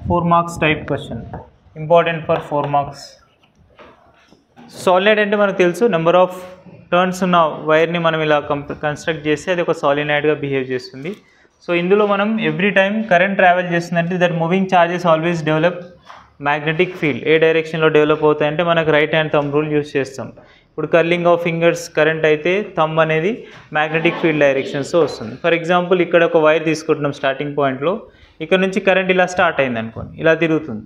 4 marks type question, important for 4 marks. Solenoid అంటే మనకు తెలుసు, నెంబర్ ఆఫ్ టర్న్స్ ఉన్న వైర్ని మనం ఇలా కన్స్ట్రక్ట్ చేస్తే అది ఒక సాలినాయిడ్గా బిహేవ్ చేస్తుంది. సో ఇందులో మనం ఎవ్రీ టైం కరెంట్ ట్రావెల్ చేస్తుందంటే that moving charges always develop magnetic field. ఏ డైరెక్షన్లో డెవలప్ అవుతాయంటే మనకు right hand thumb rule use చేస్తాం. ఇప్పుడు కర్లింగ్ ఆఫ్ ఫింగర్స్ కరెంట్ అయితే థంబ్ అనేది మ్యాగ్నెటిక్ ఫీల్డ్ డైరెక్షన్స్తో వస్తుంది. ఫర్ ఎగ్జాంపుల్ ఇక్కడ ఒక వైర్ తీసుకుంటున్నాం స్టార్టింగ్ పాయింట్లో, ఇక్కడ నుంచి కరెంట్ ఇలా స్టార్ట్ అయింది అనుకోండి, ఇలా తిరుగుతుంది.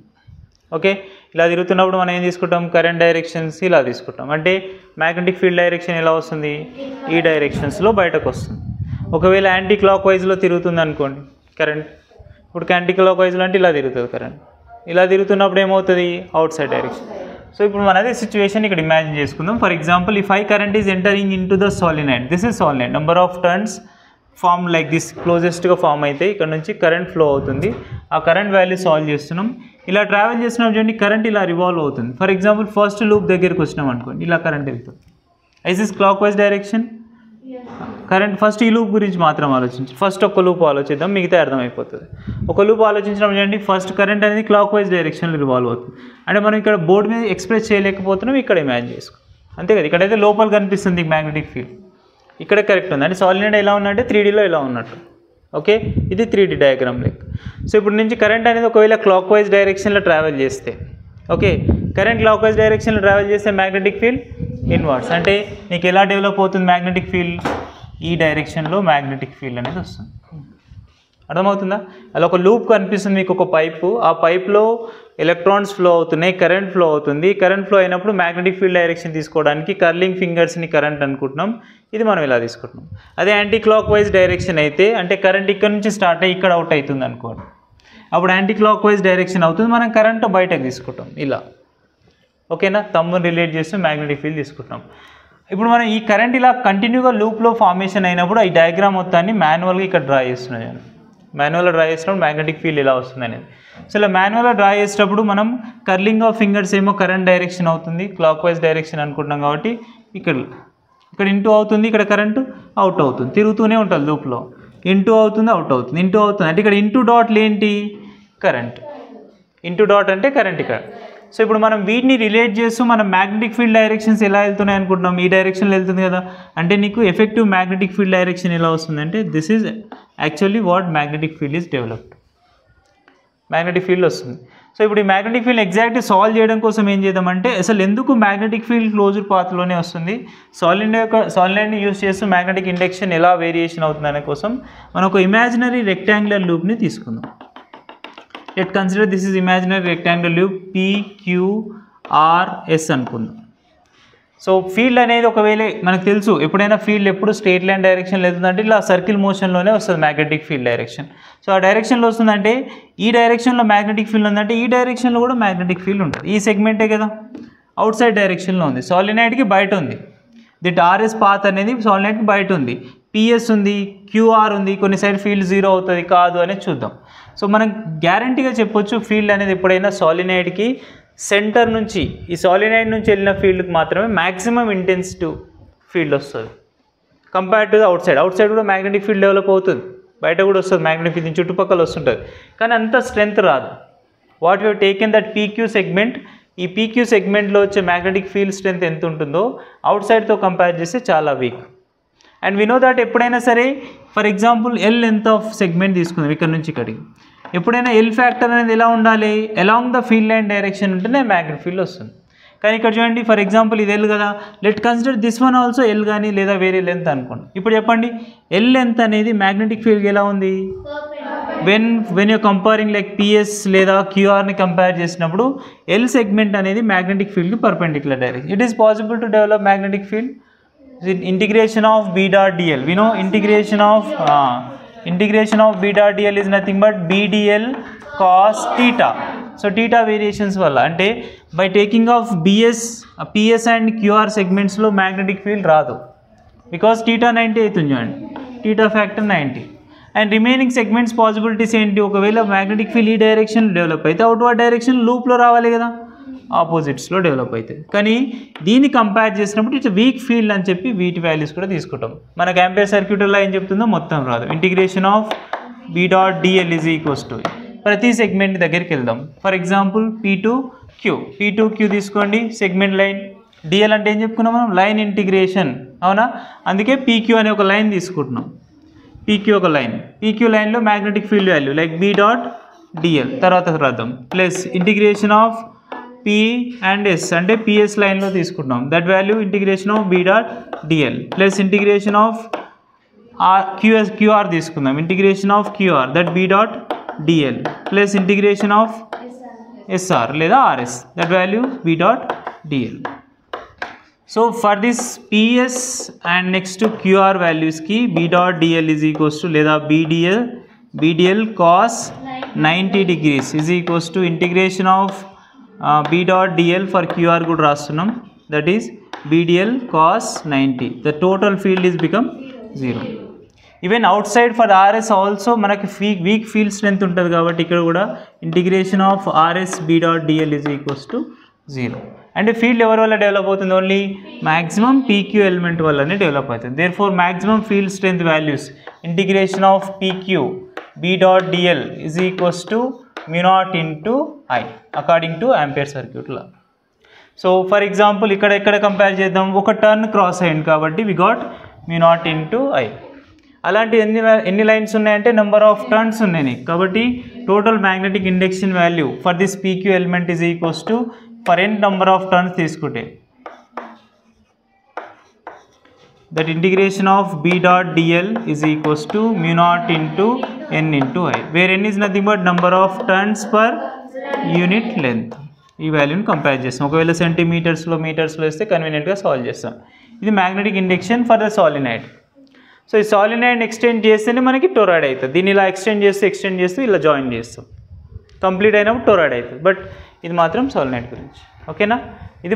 ఓకే, ఇలా తిరుగుతున్నప్పుడు మనం ఏం తీసుకుంటాం, కరెంట్ డైరెక్షన్స్ ఇలా తీసుకుంటాం. అంటే మ్యాగ్నెటిక్ ఫీల్డ్ డైరెక్షన్ ఎలా వస్తుంది, ఈ డైరెక్షన్స్లో బయటకు వస్తుంది. ఒకవేళ యాంటీ క్లాక్ వైజ్లో తిరుగుతుంది అనుకోండి కరెంట్, ఇప్పుడు యాంటీ క్లాక్ వైజ్లో అంటే ఇలా తిరుగుతుంది కరెంట్, ఇలా తిరుగుతున్నప్పుడు ఏమవుతుంది, అవుట్ సైడ్ డైరెక్షన్. సో ఇప్పుడు మన అదే సిచ్యువేషన్ ఇక్కడ ఇమాజిన్ చేసుకుందాం. For example if I current is entering in to the solenoid, this is solenoid, number of turns form like this క్లోజెస్ట్గా ఫామ్ అయితే ఇక్కడ నుంచి కరెంట్ ఫ్లో అవుతుంది. ఆ కరెంట్ వాల్యూ సాల్వ్ చేస్తున్నాం. ఇలా ట్రావెల్ చేస్తున్నాం చూడండి, కరెంట్ ఇలా రివాల్వ్ అవుతుంది. ఫర్ ఎగ్జాంపుల్ ఫస్ట్ లూప్ దగ్గరికి వచ్చినాం అనుకోండి, ఇలా కరెంట్ వెళ్తుంది. Is this clock wise direction? Current first ఈ లూప్ గురించి మాత్రం ఆలోచించి, ఫస్ట్ ఒక లూప్ ఆలోచిద్దాం, మిగతా అర్థమైపోతుంది. ఒక లూప్ ఆలోచించడం చూడండి, ఫస్ట్ కరెంట్ అనేది క్లాక్ వైజ్ డైరెక్షన్లో రివాల్వ్ అవుతుంది. అంటే మనం ఇక్కడ బోర్డు మీద ఎక్స్ప్రెస్ చేయలేకపోతున్నాం, ఇక్కడ ఇమాజిన్ చేసుకో, అంతే కదా. ఇక్కడైతే లోపల కనిపిస్తుంది మ్యాగ్నెటిక్ ఫీల్డ్, ఇక్కడ కరెక్ట్ ఉంది. అంటే సాలినాయిడ్ ఎలా ఉన్నట్టే 3Dలో ఇలా ఉన్నట్టు. ఓకే, ఇది 3D డయాగ్రామ్ లెక్క. సో ఇప్పుడు నుంచి కరెంట్ అనేది ఒకవేళ క్లాక్ వైజ్ డైరెక్షన్లో ట్రావెల్ చేస్తే, ఓకే, కరెంట్ క్లాక్ వైజ్ డైరెక్షన్లో ట్రావెల్ చేస్తే మ్యాగ్నెటిక్ ఫీల్డ్ ఇన్వర్స్. అంటే నీకు ఎలా డెవలప్ అవుతుంది మ్యాగ్నెటిక్ ఫీల్డ్, ఈ డైరెక్షన్లో మ్యాగ్నెటిక్ ఫీల్డ్ అనేది వస్తుంది. అర్థమవుతుందా? అలా ఒక లూప్ కనిపిస్తుంది మీకు, ఒక పైపు, ఆ పైప్లో ఎలక్ట్రాన్స్ ఫ్లో అవుతున్నాయి, కరెంట్ ఫ్లో అవుతుంది. కరెంట్ ఫ్లో అయినప్పుడు మ్యాగ్నెటిక్ ఫీల్డ్ డైరెక్షన్ తీసుకోవడానికి కర్లింగ్ ఫింగర్స్ని కరెంట్ అనుకుంటున్నాం, ఇది మనం ఇలా తీసుకుంటున్నాం. అదే యాంటీ క్లాక్ వైజ్ డైరెక్షన్ అయితే, అంటే కరెంట్ ఇక్కడ నుంచి స్టార్ట్ అయ్యి ఇక్కడ అవుట్ అవుతుంది అనుకోండి, అప్పుడు యాంటీ క్లాక్ వైజ్ డైరెక్షన్ అవుతుంది, మనం కరెంట్ బయటకు తీసుకుంటాం ఇలా. ఓకేనా, థంబ్ని రిలేట్ చేస్తూ మ్యాగ్నెటిక్ ఫీల్డ్ తీసుకుంటాం. ఇప్పుడు మనం ఈ కరెంట్ ఇలా కంటిన్యూగా లూప్లో ఫార్మేషన్ అయినప్పుడు ఈ డయాగ్రామ్ మొత్తాన్ని మాన్యువల్గా ఇక్కడ డ్రా చేస్తున్నాను నేను. మాన్యువల్గా డ్రా చేసినప్పుడు మ్యాగ్నెటిక్ ఫీల్డ్ ఎలా వస్తుంది అనేది. సో ఇలా మాన్యువల్గా డ్రా చేసేటప్పుడు మనం కర్లింగ్ ఆఫ్ ఫింగర్స్ ఏమో కరెంట్ డైరెక్షన్ అవుతుంది, క్లాక్ వైజ్ డైరెక్షన్ అనుకుంటున్నాం కాబట్టి ఇక్కడ ఇంటూ అవుతుంది, ఇక్కడ కరెంటు అవుట్ అవుతుంది, తిరుగుతూనే ఉంటుంది లూప్లో, ఇంటూ అవుతుంది, అవుట్ అవుతుంది, ఇంటూ అవుతుంది. అంటే ఇక్కడ ఇంటూ డాట్లు ఏంటి, కరెంట్. ఇంటూ డాట్ అంటే కరెంట్ ఇక్కడ. సో ఇప్పుడు మనం వీటిని రిలేట్ చేస్తూ మనం మ్యాగ్నెటిక్ ఫీల్డ్ డైరెక్షన్స్ ఎలా వెళ్తున్నాయి అనుకుంటున్నాం, ఈ డైరెక్షన్లో వెళ్తుంది కదా. అంటే నీకు ఎఫెక్టివ్ మ్యాగ్నెటిక్ ఫీల్డ్ డైరెక్షన్ ఎలా వస్తుంది అంటే, this is actually what magnetic field is developed. Magnetic field వస్తుంది. సో ఇప్పుడు ఈ మ్యాగ్నెటిక్ ఫీల్డ్ ఎగ్జాక్ట్లీ సాల్వ్ చేయడం కోసం ఏం చేద్దామంటే, అసలు ఎందుకు మ్యాగ్నెటిక్ ఫీల్డ్ క్లోజ్డ్ పాత్లోనే వస్తుంది, సాలినాయిడ్ని యూస్ చేస్తూ మ్యాగ్నెటిక్ ఇండక్షన్ ఎలా వేరియేషన్ అవుతుంది అనే కోసం మనం ఒక ఇమాజినరీ రెక్టాంగులర్ లూప్ని తీసుకుందాం. Let consider this is imaginary rectangular loop PQRS అనుకుందాం. సో ఫీల్డ్ అనేది ఒకవేళ మనకు తెలుసు, ఎప్పుడైనా ఫీల్డ్ ఎప్పుడు స్ట్రేట్ లైన్ డైరెక్షన్లో వెళ్తుందంటే ఇలా సర్కిల్ మోషన్లోనే వస్తుంది మ్యాగ్నెటిక్ ఫీల్డ్ డైరెక్షన్. సో ఆ డైరెక్షన్లో వస్తుందంటే, ఈ డైరెక్షన్లో మ్యాగ్నెటిక్ ఫీల్డ్ ఉందంటే ఈ డైరెక్షన్లో కూడా మ్యాగ్నెటిక్ ఫీల్డ్ ఉంటుంది. ఈ సెగ్మెంటే కదా, అవుట్ సైడ్ డైరెక్షన్లో ఉంది, సాలినాయిడ్కి బయట ఉంది. దిట్ RS పాత్ అనేది సాలినాయిడ్కి బయట ఉంది, PS ఉంది, QR ఉంది, కొన్ని సైడ్ ఫీల్డ్ 0 అవుతుంది కాదు అనేది చూద్దాం. సో మనం గ్యారంటీగా చెప్పొచ్చు, ఫీల్డ్ అనేది ఎప్పుడైనా సాలినాయిడ్కి సెంటర్ నుంచి, ఈ సాలినాయిడ్ నుంచి వెళ్ళిన ఫీల్డ్కి మాత్రమే మ్యాక్సిమం ఇంటెన్సిటివ్ ఫీల్డ్ వస్తుంది compared to the out side. Out side కూడా మ్యాగ్నెటిక్ ఫీల్డ్ డెవలప్ అవుతుంది, బయట కూడా వస్తుంది మ్యాగ్నెటిక్ ఫీల్డ్, చుట్టుపక్కల వస్తుంటుంది, కానీ అంత స్ట్రెంత్ రాదు. What you taken that PQ segment, ఈ PQ సెగ్మెంట్లో వచ్చే మ్యాగ్నెటిక్ ఫీల్డ్ స్ట్రెంత్ ఎంత ఉంటుందో అవుట్ సైడ్తో కంపేర్ చేస్తే చాలా weak. And we know that ఎప్పుడైనా సరే, for example L length of segment తీసుకుందాం ఇక్కడ నుంచి ఇక్కడికి, ఎప్పుడైనా L ఫ్యాక్టర్ అనేది ఎలా ఉండాలి, along the field line direction ఉంటేనే మ్యాగ్నెటిక్ ఫీల్డ్ వస్తుంది. కానీ ఇక్కడ చూడండి, ఫర్ ఎగ్జాంపుల్ ఇది L కదా, let consider this one also L కానీ లేదా వేరే లెంత్ అనుకోండి. ఇప్పుడు చెప్పండి, L లెంత్ అనేది మ్యాగ్నెటిక్ ఫీల్డ్ ఎలా ఉంది, when you comparing like PS లేదా QRని కంపేర్ చేసినప్పుడు L సెగ్మెంట్ అనేది మ్యాగ్నెటిక్ ఫీల్డ్కి perpendicular direction. It is possible to develop magnetic field. Integration of B dot dl, we know integration of B dot dl is nothing but BDL cos theta. So theta variations వల్ల, అంటే by taking of PS and QR segments లో magnetic field రాదు, because theta 90 అవుతుంది చూడండి, theta factor 90. And remaining segments possibilities ఏంటి, ఒకవేళ magnetic field ఈ direction develop అయితే అవుట్వర్డ్ డైరెక్షన్ లూప్లో రావాలి కదా, ఆపోజిట్స్లో డెవలప్ అవుతుంది. కానీ దీన్ని కంపేర్ చేసినప్పుడు ఇట్స్ వీక్ ఫీల్డ్ అని చెప్పి వీటి వాల్యూస్ కూడా తీసుకుంటాం. మనకు యాంపియర్ సర్క్యూట్లో ఏం చెప్తుందో మొత్తం రాదు. Integration of B dot dl is equals to ప్రతి సెగ్మెంట్ దగ్గరికి వెళ్దాం. ఫర్ ఎగ్జాంపుల్ P2Q తీసుకోండి, సెగ్మెంట్ లైన్. డిఎల్ అంటే ఏం చెప్పుకున్నాం మనం? లైన్ ఇంటిగ్రేషన్, అవునా? అందుకే PQ అనే ఒక లైన్ తీసుకుంటున్నాం. PQ ఒక లైన్, PQ లైన్లో magnetic field value like B dot DL తర్వాత రాద్దాం, plus integration of P and S అంటే PS లైన్లో తీసుకుంటున్నాం, that value integration of B dot DL plus integration of QR తీసుకుందాం, integration of QR that B dot DL plus integration of SR లేదా RS that value B dot DL. So for this PS and next to QR values ki B dot DL is equals to లేదా BDL cos 90 degrees is equals to integration of B dot DL for QR good రాస్తున్నాం, that is BDL cos 90. The total field is become 0. Even outside for RS also మనకి weak field strength ఉంటుంది కాబట్టి ఇక్కడ కూడా integration of RS B dot DL is equals to 0. అంటే field ఎవరి వల్ల develop అవుతుంది? ఓన్లీ మ్యాక్సిమం PQ ఎలిమెంట్ వల్లనే డెవలప్ అవుతుంది. Therefore maximum field strength values integration of PQ B dot DL is equals to μ0 into I according to Ampere circuit law. So for example ఇక్కడ compare చేద్దాం, ఒక turn cross అయింది కాబట్టి we got μ0 into I. అలాంటి ఎన్ని lines ఉన్నాయంటే number of turns ఉన్నాయి కాబట్టి total magnetic induction value for this PQ element is equals to for n number of turns తీసుకుంటే that integration of B dot DL is equals to μ0 into n into I, where n is nothing but number of turns per unit length. ఈ వాల్యూని compare చేస్తాం. ఒకవేళ సెంటీమీటర్స్లో మీటర్స్లో వేస్తే కన్వీనియంట్గా solve చేస్తాం. ఇది magnetic induction for the solenoid. So ఈ solenoid extend చేస్తేనే మనకి టొరాయిడ్ అవుతుంది. దీన్ని ఇలా ఎక్స్టెండ్ చేస్తూ ఇలా జాయిన్ చేస్తాం, కంప్లీట్ అయినప్పుడు టొరాయిడ్ అవుతుంది. బట్ ఇది మాత్రం సాలినాయిడ్ గురించి, ఓకేనా? ఇది